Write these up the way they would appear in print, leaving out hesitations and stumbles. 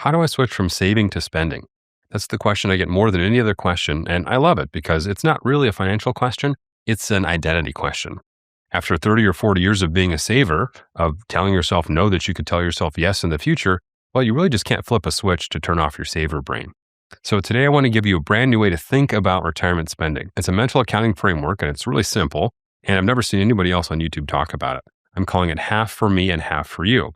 How do I switch from saving to spending? That's the question I get more than any other question, and I love it because it's not really a financial question, it's an identity question. After 30 or 40 years of being a saver, of telling yourself no that you could tell yourself yes in the future, well, you really just can't flip a switch to turn off your saver brain. So today I want to give you a brand new way to think about retirement spending. It's a mental accounting framework and it's really simple, and I've never seen anybody else on YouTube talk about it. I'm calling it half for me and half for you.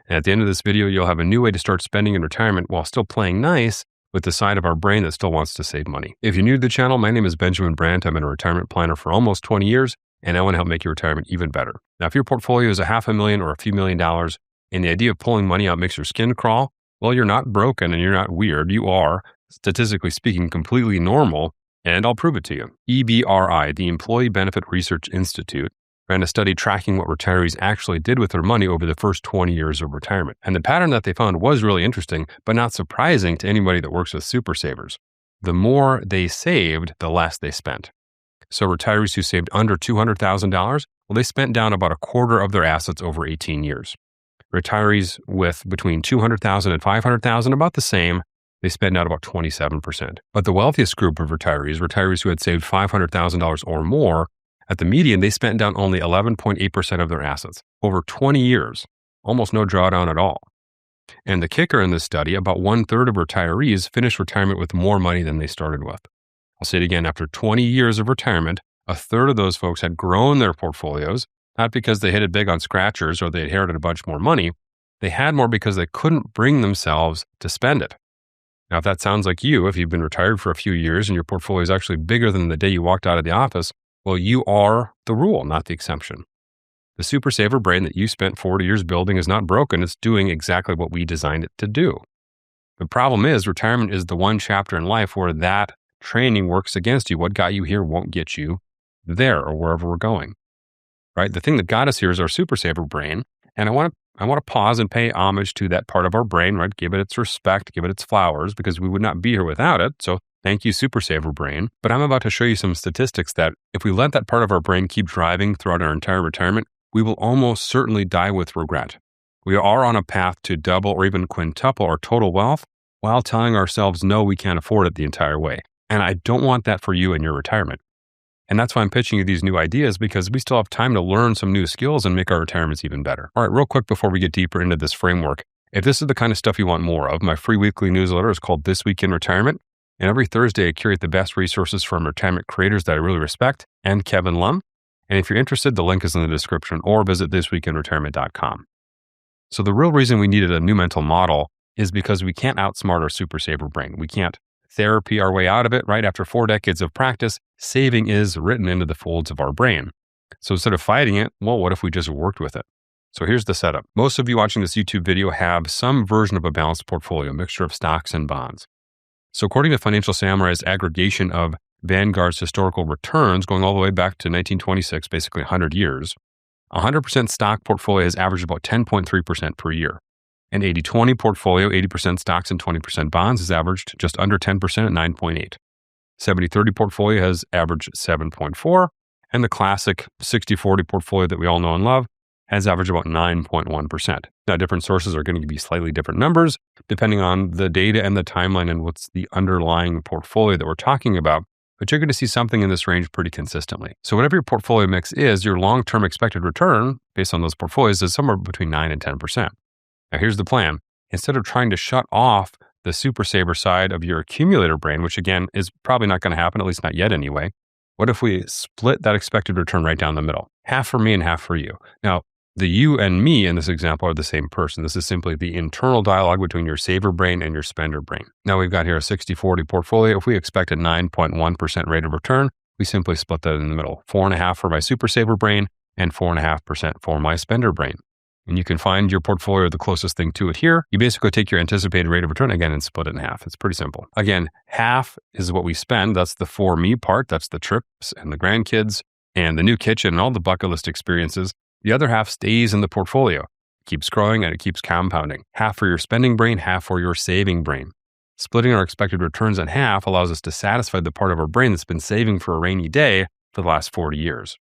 And at the end of this video, you'll have a new way to start spending in retirement while still playing nice with the side of our brain that still wants to save money. If you're new to the channel, my name is Benjamin Brandt. I've been a retirement planner for almost 20 years, and I want to help make your retirement even better. Now, if your portfolio is $500,000 or a few $1,000,000, and the idea of pulling money out makes your skin crawl, well, you're not broken and you're not weird. You are, statistically speaking, completely normal, and I'll prove it to you. EBRI, the Employee Benefit Research Institute, ran a study tracking what retirees actually did with their money over the first 20 years of retirement. And the pattern that they found was really interesting, but not surprising to anybody that works with super savers. The more they saved, the less they spent. So retirees who saved under $200,000, well, they spent down about a quarter of their assets over 18 years. Retirees with between $200,000 and $500,000, about the same, they spend out about 27%. But the wealthiest group of retirees who had saved $500,000 or more, at the median, they spent down only 11.8% of their assets. Over 20 years, almost no drawdown at all. And the kicker in this study, about 1/3 of retirees finished retirement with more money than they started with. I'll say it again, after 20 years of retirement, 1/3 of those folks had grown their portfolios, not because they hit it big on scratchers or they inherited a bunch more money. They had more because they couldn't bring themselves to spend it. Now, if that sounds like you, if you've been retired for a few years and your portfolio is actually bigger than the day you walked out of the office, well, you are the rule, not the exception. The super saver brain that you spent 40 years building is not broken. It's doing exactly what we designed it to do. The problem is retirement is the one chapter in life where that training works against you. What got you here won't get you there or wherever we're going, right? The thing that got us here is our super saver brain. And I want to pause and pay homage to that part of our brain, right? Give it its respect, give it its flowers, because we would not be here without it. So thank you, super saver brain. But I'm about to show you some statistics that if we let that part of our brain keep driving throughout our entire retirement, we will almost certainly die with regret. We are on a path to double or even quintuple our total wealth while telling ourselves, no, we can't afford it the entire way. And I don't want that for you in your retirement. And that's why I'm pitching you these new ideas, because we still have time to learn some new skills and make our retirements even better. All right, real quick before we get deeper into this framework, if this is the kind of stuff you want more of, my free weekly newsletter is called This Week in Retirement. And every Thursday, I curate the best resources from retirement creators that I really respect and Kevin Lum. And if you're interested, the link is in the description or visit thisweekinretirement.com. So the real reason we needed a new mental model is because we can't outsmart our super saver brain. We can't therapy our way out of it, right? After 4 decades of practice, saving is written into the folds of our brain. So instead of fighting it, well, what if we just worked with it? So here's the setup. Most of you watching this YouTube video have some version of a balanced portfolio, a mixture of stocks and bonds. So according to Financial Samurai's aggregation of Vanguard's historical returns going all the way back to 1926, basically 100 years, 100% stock portfolio has averaged about 10.3% per year. An 80-20 portfolio, 80% stocks and 20% bonds, has averaged just under 10% at 9.8. 70-30 portfolio has averaged 7.4, and the classic 60-40 portfolio that we all know and love has averaged about 9.1%. Now, different sources are going to give you slightly different numbers depending on the data and the timeline and what's the underlying portfolio that we're talking about, but you're going to see something in this range pretty consistently. So whatever your portfolio mix is, your long-term expected return based on those portfolios is somewhere between 9 and 10%. Now, here's the plan. Instead of trying to shut off the super saver side of your accumulator brain, which again is probably not going to happen, at least not yet anyway, what if we split that expected return right down the middle? Half for me and half for you. Now, the you and me in this example are the same person. This is simply the internal dialogue between your saver brain and your spender brain. Now we've got here a 60-40 portfolio. If we expect a 9.1% rate of return, we simply split that in the middle. 4.5% for my super saver brain and 4.5% for my spender brain. And you can find your portfolio the closest thing to it here. You basically take your anticipated rate of return again and split it in half. It's pretty simple. Again, half is what we spend. That's the for me part. That's the trips and the grandkids and the new kitchen and all the bucket list experiences. The other half stays in the portfolio. It keeps growing and it keeps compounding. Half for your spending brain, half for your saving brain. Splitting our expected returns in half allows us to satisfy the part of our brain that's been saving for a rainy day for the last 40 years.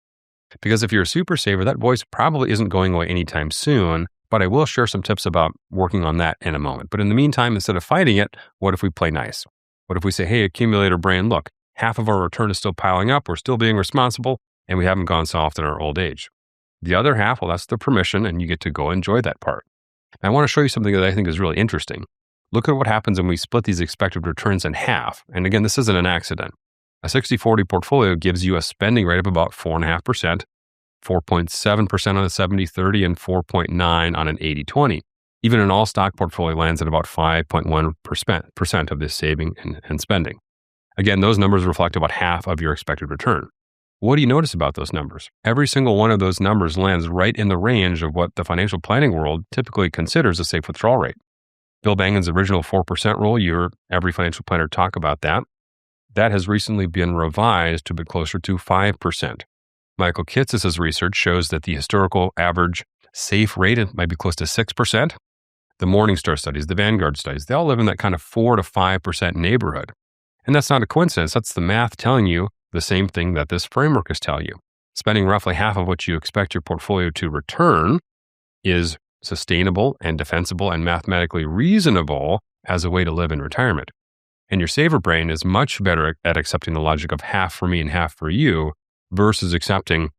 Because if you're a super saver, that voice probably isn't going away anytime soon, But I will share some tips about working on that in a moment. But in the meantime, instead of fighting it, what if we play nice? What if we say, hey, accumulator brain, look, half of our return is still piling up. We're still being responsible, and we haven't gone soft in our old age. The other half, well, that's the permission, and you get to go enjoy that part. I want to show you something that I think is really interesting. Look at what happens when we split these expected returns in half. And again, this isn't an accident. A 60-40 portfolio gives you a spending rate of about 4.5%, 4.7% on a 70-30, and 4.9% on an 80-20. Even an all-stock portfolio lands at about 5.1% of this saving and spending. Again, those numbers reflect about half of your expected return. What do you notice about those numbers? Every single one of those numbers lands right in the range of what the financial planning world typically considers a safe withdrawal rate. Bill Bangen's original 4% rule, you hear every financial planner talk about that. That has recently been revised to a bit closer to 5%. Michael Kitces' research shows that the historical average safe rate might be close to 6%. The Morningstar studies, the Vanguard studies, they all live in that kind of 4 to 5% neighborhood. And that's not a coincidence. That's the math telling you the same thing that this framework is telling you. Spending roughly half of what you expect your portfolio to return is sustainable and defensible and mathematically reasonable as a way to live in retirement. And your saver brain is much better at accepting the logic of half for me and half for you versus accepting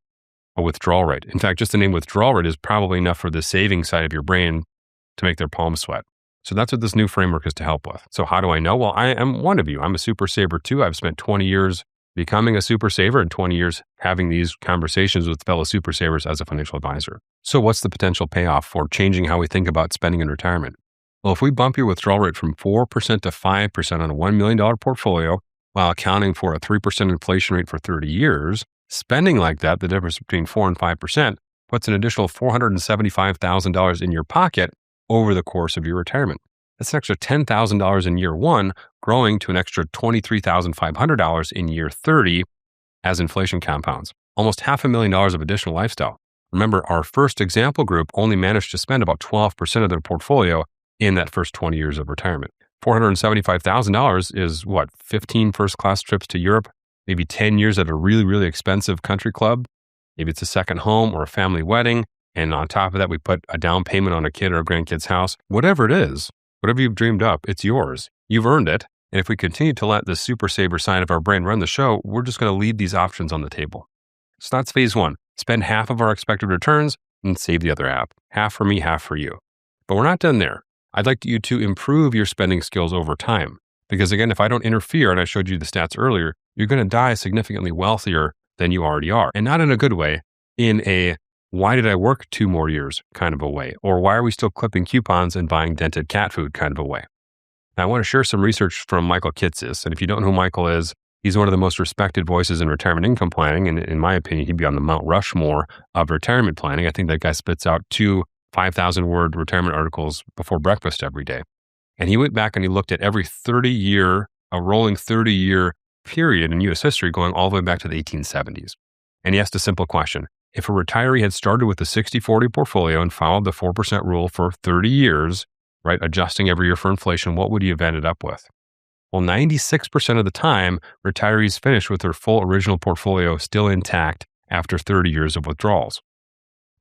a withdrawal rate. In fact, just the name withdrawal rate is probably enough for the saving side of your brain to make their palms sweat. So that's what this new framework is to help with. So how do I know? Well, I am one of you. I'm a super saver too. I've spent 20 years becoming a super saver and 20 years having these conversations with fellow super savers as a financial advisor. So what's the potential payoff for changing how we think about spending in retirement? Well, if we bump your withdrawal rate from 4% to 5% on a $1 million portfolio while accounting for a 3% inflation rate for 30 years, spending like that, the difference between 4 and 5%, puts an additional $475,000 in your pocket over the course of your retirement. That's an extra $10,000 in year one, growing to an extra $23,500 in year 30 as inflation compounds. Almost $500,000 of additional lifestyle. Remember, our first example group only managed to spend about 12% of their portfolio in that first 20 years of retirement. $475,000 is what, 15 first-class trips to Europe, maybe 10 years at a really, really expensive country club. Maybe it's a second home or a family wedding. And on top of that, we put a down payment on a kid or a grandkid's house. Whatever it is, whatever you've dreamed up, it's yours. You've earned it. And if we continue to let the super saver side of our brain run the show, we're just going to leave these options on the table. So that's phase one. Spend half of our expected returns and save the other half. Half for me, half for you. But we're not done there. I'd like you to improve your spending skills over time. Because again, if I don't interfere, and I showed you the stats earlier, you're going to die significantly wealthier than you already are. And not in a good way, in a why did I work 2 more years kind of a way, or why are we still clipping coupons and buying dented cat food kind of a way. Now, I want to share some research from Michael Kitces. And if you don't know who Michael is, he's one of the most respected voices in retirement income planning. And in my opinion, he'd be on the Mount Rushmore of retirement planning. I think that guy spits out 2 5,000-word retirement articles before breakfast every day. And he went back and he looked at every 30-year, a rolling 30-year period in U.S. history going all the way back to the 1870s. And he asked a simple question. If a retiree had started with a 60-40 portfolio and followed the 4% rule for 30 years, right, adjusting every year for inflation, what would you have ended up with? Well, 96% of the time, retirees finish with their full original portfolio still intact after 30 years of withdrawals.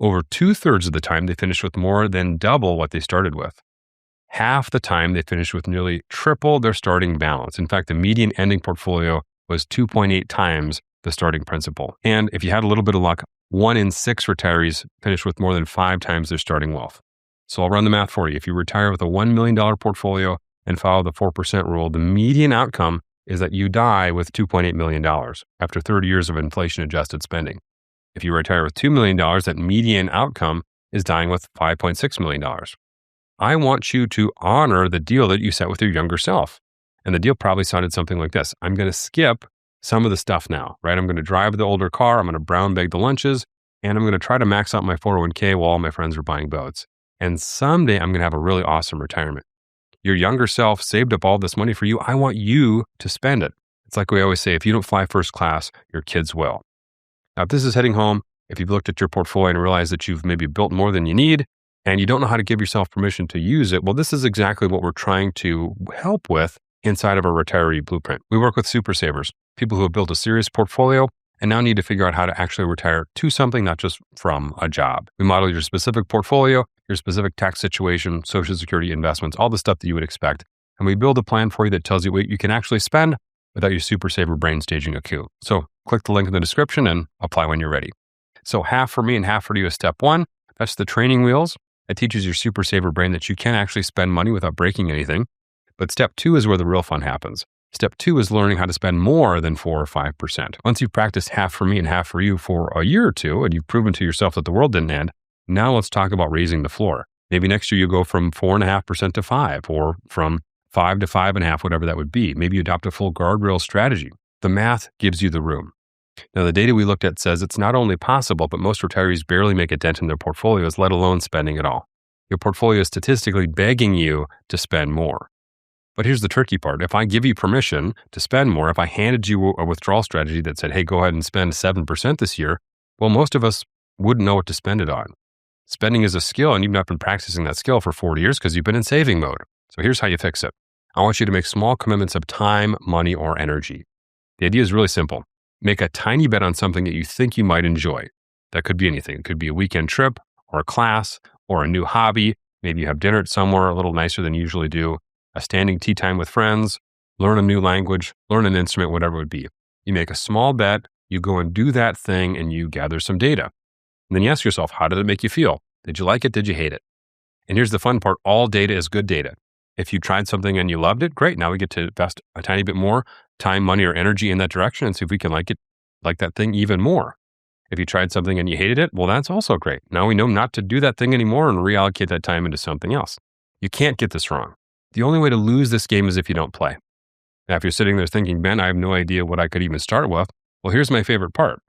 Over 2/3 of the time, they finish with more than double what they started with. Half the time, they finish with nearly triple their starting balance. In fact, the median ending portfolio was 2.8 times the starting principal. And if you had a little bit of luck, 1 in 6 retirees finish with more than 5 times their starting wealth. So I'll run the math for you. If you retire with a $1 million portfolio and follow the 4% rule, the median outcome is that you die with $2.8 million after 30 years of inflation-adjusted spending. If you retire with $2 million, that median outcome is dying with $5.6 million. I want you to honor the deal that you set with your younger self. And the deal probably sounded something like this. I'm going to skip some of the stuff now, right? I'm going to drive the older car. I'm going to brown bag the lunches. And I'm going to try to max out my 401k while all my friends are buying boats. And someday I'm going to have a really awesome retirement. Your younger self saved up all this money for you. I want you to spend it. It's like we always say, if you don't fly first class, your kids will. Now, if this is heading home, if you've looked at your portfolio and realized that you've maybe built more than you need, and you don't know how to give yourself permission to use it, well, this is exactly what we're trying to help with inside of our retiree blueprint. We work with super savers, people who have built a serious portfolio and now need to figure out how to actually retire to something, not just from a job. We model your specific portfolio, your specific tax situation, Social Security, investments, all the stuff that you would expect. And we build a plan for you that tells you what you can actually spend without your super saver brain staging a coup. So click the link in the description and apply when you're ready. So half for me and half for you is step one. That's the training wheels. It teaches your super saver brain that you can actually spend money without breaking anything. But step two is where the real fun happens. Step two is learning how to spend more than 4 or 5%. Once you've practiced half for me and half for you for a year or two, and you've proven to yourself that the world didn't end, now let's talk about raising the floor. Maybe next year you go from 4.5% to 5, or from 5 to 5.5, whatever that would be. Maybe you adopt a full guardrail strategy. The math gives you the room. Now, the data we looked at says it's not only possible, but most retirees barely make a dent in their portfolios, let alone spending it all. Your portfolio is statistically begging you to spend more. But here's the tricky part. If I give you permission to spend more, if I handed you a withdrawal strategy that said, hey, go ahead and spend 7% this year, well, most of us wouldn't know what to spend it on. Spending is a skill, and you've not been practicing that skill for 40 years because you've been in saving mode. So here's how you fix it. I want you to make small commitments of time, money, or energy. The idea is really simple. Make a tiny bet on something that you think you might enjoy. That could be anything. It could be a weekend trip, or a class, or a new hobby. Maybe you have dinner at somewhere a little nicer than you usually do. A standing tea time with friends, learn a new language, learn an instrument, whatever it would be. You make a small bet, you go and do that thing, and you gather some data. And then you ask yourself, how did it make you feel? Did you like it? Did you hate it? And here's the fun part. All data is good data. If you tried something and you loved it, great. Now we get to invest a tiny bit more time, money, or energy in that direction and see if we can like that thing even more. If you tried something and you hated it, well, that's also great. Now we know not to do that thing anymore and reallocate that time into something else. You can't get this wrong. The only way to lose this game is if you don't play. Now, if you're sitting there thinking, Ben, I have no idea what I could even start with. Well, here's my favorite part.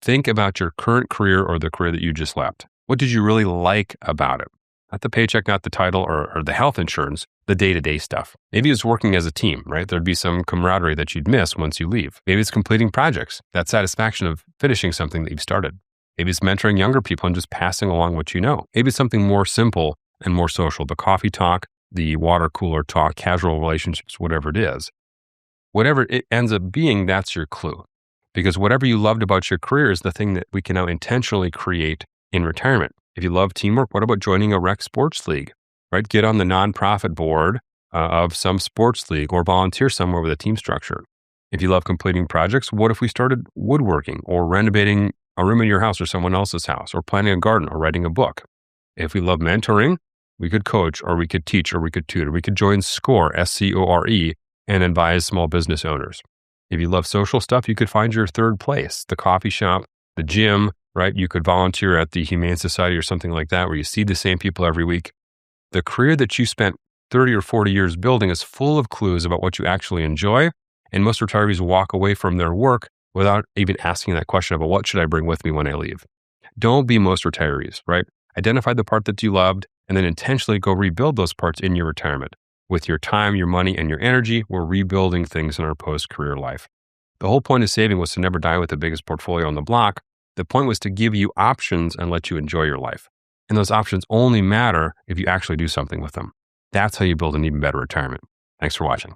Think about your current career or the career that you just left. What did you really like about it? Not the paycheck, not the title or the health insurance, the day-to-day stuff. Maybe it's working as a team, right? There'd be some camaraderie that you'd miss once you leave. Maybe it's completing projects, that satisfaction of finishing something that you've started. Maybe it's mentoring younger people and just passing along what you know. Maybe it's something more simple and more social, the coffee talk, the water cooler talk, casual relationships, whatever it is. Whatever it ends up being, that's your clue. Because whatever you loved about your career is the thing that we can now intentionally create in retirement. If you love teamwork, what about joining a rec sports league, right? Get on the nonprofit board of some sports league or volunteer somewhere with a team structure. If you love completing projects, what if we started woodworking or renovating a room in your house or someone else's house or planting a garden or writing a book? If we love mentoring, we could coach or we could teach or we could tutor. We could join SCORE, S-C-O-R-E, and advise small business owners. If you love social stuff, you could find your third place, the coffee shop, the gym, right? You could volunteer at the Humane Society or something like that where you see the same people every week. The career that you spent 30 or 40 years building is full of clues about what you actually enjoy. And most retirees walk away from their work without even asking that question about what should I bring with me when I leave. Don't be most retirees, right? Identify the part that you loved and then intentionally go rebuild those parts in your retirement. With your time, your money, and your energy, we're rebuilding things in our post-career life. The whole point of saving was to never die with the biggest portfolio on the block. The point was to give you options and let you enjoy your life. And those options only matter if you actually do something with them. That's how you build an even better retirement. Thanks for watching.